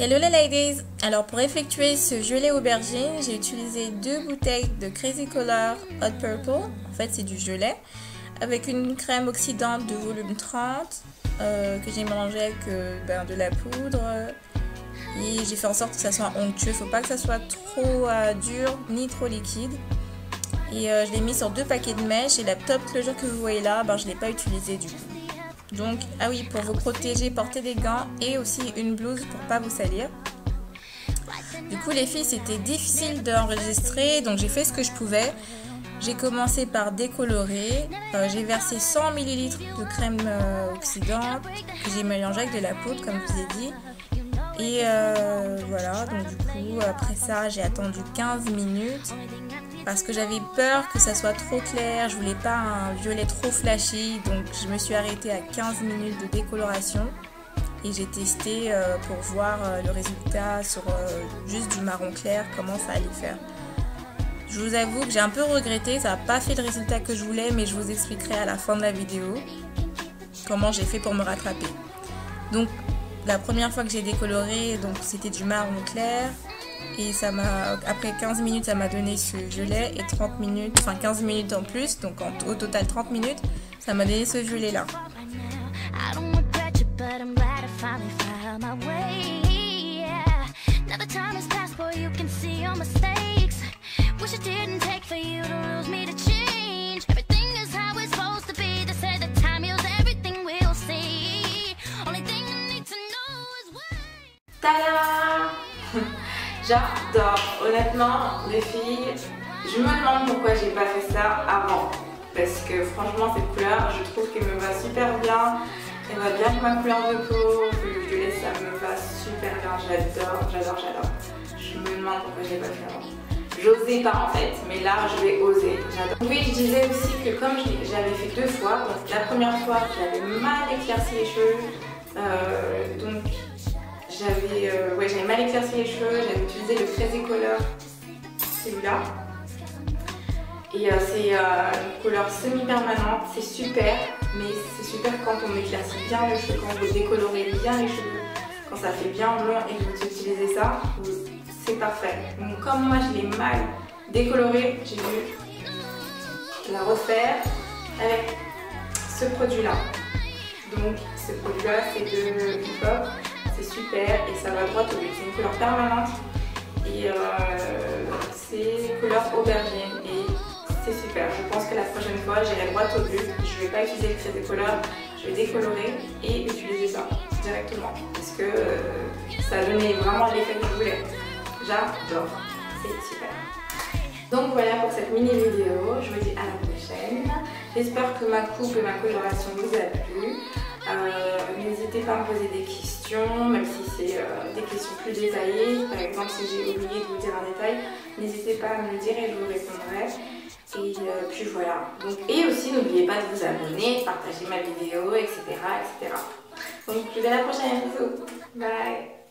Hello les ladies! Alors pour effectuer ce gelé aubergine, j'ai utilisé 2 bouteilles de Crazy Color Hot Purple. En fait c'est du gelé avec une crème oxydante de volume 30 que j'ai mélangé avec de la poudre et j'ai fait en sorte que ça soit onctueux. Faut pas que ça soit trop dur ni trop liquide. Et je l'ai mis sur 2 paquets de mèches et la top closure que vous voyez là, je ne l'ai pas utilisée du coup. Donc, ah oui, pour vous protéger, portez des gants et aussi une blouse pour pas vous salir. Du coup, les filles, c'était difficile d'enregistrer, donc j'ai fait ce que je pouvais. J'ai commencé par décolorer. J'ai versé 100 ml de crème oxydante que j'ai mélangé avec de la poudre, comme je vous ai dit. Et voilà, donc du coup, après ça, j'ai attendu 15 minutes. Parce que j'avais peur que ça soit trop clair, je voulais pas un violet trop flashy, donc je me suis arrêtée à 15 minutes de décoloration et j'ai testé pour voir le résultat sur juste du marron clair, comment ça allait faire. Je vous avoue que j'ai un peu regretté, ça n'a pas fait le résultat que je voulais, mais je vous expliquerai à la fin de la vidéo comment j'ai fait pour me rattraper. Donc la première fois que j'ai décoloré, donc c'était du marron clair. Et ça m'a, après 15 minutes, ça m'a donné ce gelé et 30 minutes, enfin 15 minutes en plus, donc au total 30 minutes, ça m'a donné ce gelé là. Tada! J'adore, honnêtement les filles, je me demande pourquoi j'ai pas fait ça avant, parce que franchement cette couleur je trouve qu'elle me va super bien, elle va bien avec ma couleur de peau, le violet ça me va super bien, j'adore, je me demande pourquoi j'ai pas fait avant. J'osais pas en fait, mais là je vais oser, j'adore. Oui, je disais aussi que comme j'avais fait 2 fois, donc la première fois j'avais mal éclairci les cheveux, donc j'avais mal éclairci les cheveux, j'avais utilisé le Crazy Color, celui-là. Et c'est une couleur semi-permanente, c'est super, mais c'est super quand on éclaircit bien les cheveux, quand vous décolorez bien les cheveux, quand ça fait bien long et que vous utilisez ça, c'est parfait. Donc comme moi je l'ai mal décoloré, j'ai dû la refaire avec ce produit-là. Donc ce produit-là c'est de Hip-Hop. C'est super et ça va droit au but. C'est une couleur permanente et c'est couleur aubergine et c'est super. Je pense que la prochaine fois j'irai droit au but. Je ne vais pas utiliser le Crazy Color, je vais décolorer et utiliser ça directement parce que ça a donné vraiment l'effet que je voulais. J'adore, c'est super. Donc voilà pour cette mini vidéo, je vous dis à la prochaine. J'espère que ma coupe et ma coloration vous a plu. N'hésitez pas à me poser des questions, même si c'est des questions plus détaillées. Par exemple, si j'ai oublié de vous dire un détail, n'hésitez pas à me le dire et je vous répondrai. Et puis voilà. Donc, et aussi, n'oubliez pas de vous abonner, partager ma vidéo, etc. Donc, je vous dis à la prochaine. Bisous. Bye.